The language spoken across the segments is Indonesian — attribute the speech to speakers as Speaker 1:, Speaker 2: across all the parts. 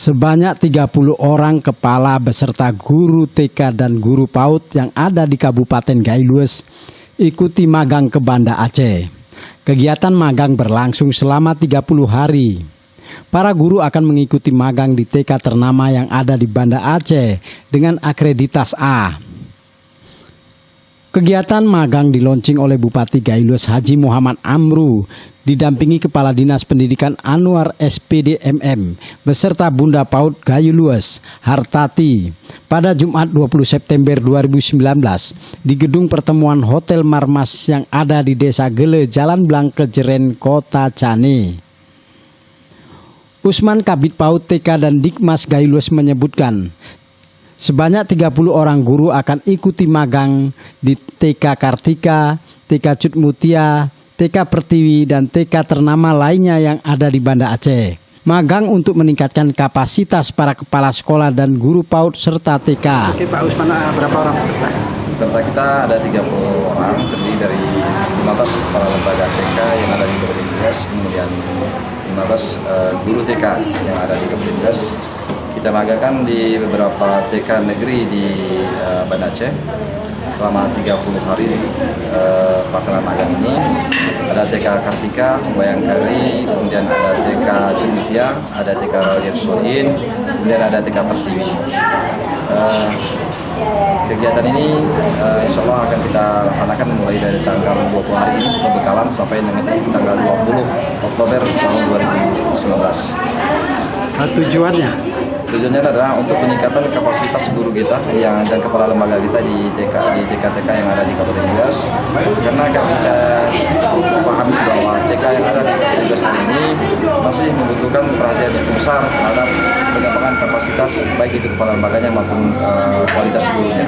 Speaker 1: Sebanyak 30 orang kepala beserta guru TK dan guru PAUD yang ada di Kabupaten Gaylues ikuti magang ke Banda Aceh. Kegiatan magang berlangsung selama 30 hari. Para guru akan mengikuti magang di TK ternama yang ada di Banda Aceh dengan akreditas A. Kegiatan magang dilaunching oleh Bupati Gaylues Haji Muhammad Amru didampingi Kepala Dinas Pendidikan Anwar SPD MM beserta Bunda PAUD Gaylues Hartati pada Jumat 20 September 2019 di gedung pertemuan Hotel Marmas yang ada di Desa Gele, Jalan Blangkejeren, Kota Cane. Usman Kabid PAUD TK dan Dikmas Gaylues menyebutkan sebanyak 30 orang guru akan ikuti magang di TK Kartika, TK Cutmutia, TK Pertiwi, dan TK ternama lainnya yang ada di Banda Aceh. Magang untuk meningkatkan kapasitas para kepala sekolah dan guru PAUD serta TK.
Speaker 2: Oke Pak Usman, berapa orang peserta?
Speaker 3: Peserta kita ada 30 orang, terdiri dari 15 kepala lembaga TK yang ada di Kabupaten Gaylues, kemudian 15 guru TK yang ada di Kabupaten Gaylues. Kita magangkan di beberapa TK negeri di Banda Aceh selama 30 hari pelaksanaan magang ini. Ada TK Kartika, Bayangkari, kemudian ada TK Cutmutia, ada TK Rakyat Solihin, kemudian ada TK Pertiwi. Kegiatan ini insya Allah akan kita laksanakan mulai dari tanggal 20 hari ini pembekalan sampai dengan tanggal 20 Oktober tahun 2019. Tujuannya adalah untuk peningkatan kapasitas guru kita dan kepala lembaga kita di TK-TK yang ada di Kabupaten Gaylues. Karena kita pahami bahwa TK yang ada di Kabupaten Gaylues hari ini masih membutuhkan perhatian yang besar terhadap pengembangan kapasitas baik itu kepala lembaganya maupun kualitas gurunya.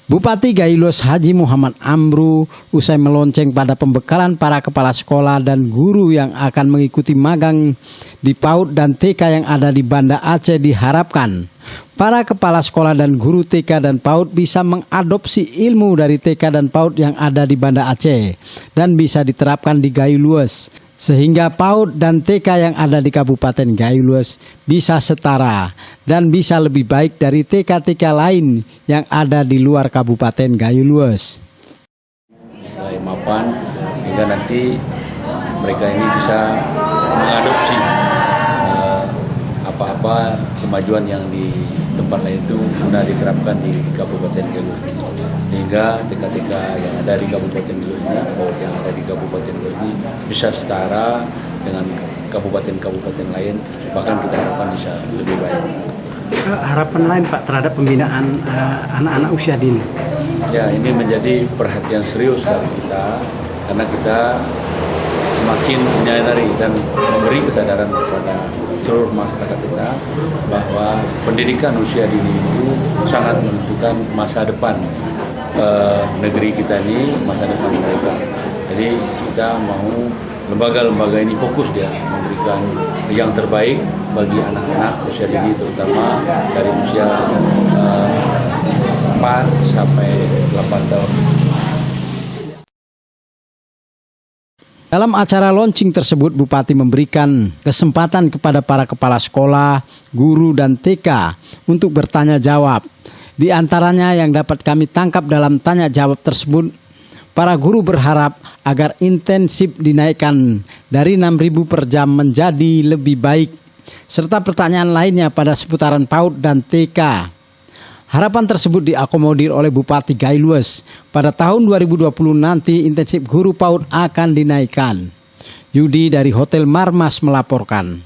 Speaker 1: Bupati Gaylues Haji Muhammad Amru usai melonceng pada pembekalan para kepala sekolah dan guru yang akan mengikuti magang di PAUD dan TK yang ada di Banda Aceh diharapkan para kepala sekolah dan guru TK dan PAUD bisa mengadopsi ilmu dari TK dan PAUD yang ada di Banda Aceh dan bisa diterapkan di Gaylues sehingga PAUD dan TK yang ada di Kabupaten Gaylues bisa setara dan bisa lebih baik dari TK-TK lain yang ada di luar Kabupaten Gaylues.
Speaker 4: Mulai mapan hingga nanti mereka ini bisa mengadopsi apa-apa kemajuan yang di tempat lain itu sudah diterapkan di Kabupaten Gaylues. Sehingga TK-TK yang ada di Kabupaten Gaylues ini, yang ada di Kabupaten Gaylues ini bisa setara dengan kabupaten-kabupaten lain, bahkan kita harapkan bisa lebih baik.
Speaker 2: Harapan lain Pak terhadap pembinaan anak-anak usia dini?
Speaker 4: Ya, ini menjadi perhatian serius dari kita, karena kita semakin menyadari dan memberi kesadaran kepada seluruh masyarakat kita bahwa pendidikan usia dini itu sangat menentukan masa depan negeri kita ini, masa depan mereka. Jadi kita mau lembaga-lembaga ini fokus dia memberikan yang terbaik bagi anak-anak usia dini, terutama dari usia 4 sampai 8 tahun.
Speaker 1: Dalam acara launching tersebut, Bupati memberikan kesempatan kepada para kepala sekolah, guru, dan TK untuk bertanya jawab. Di antaranya yang dapat kami tangkap dalam tanya jawab tersebut, para guru berharap agar intensif dinaikkan dari 6.000 per jam menjadi lebih baik, serta pertanyaan lainnya pada seputaran PAUD dan TK. Harapan tersebut diakomodir oleh Bupati Gaylues. Pada tahun 2020 nanti intensif guru PAUD akan dinaikkan. Yudi dari Hotel Marmas melaporkan.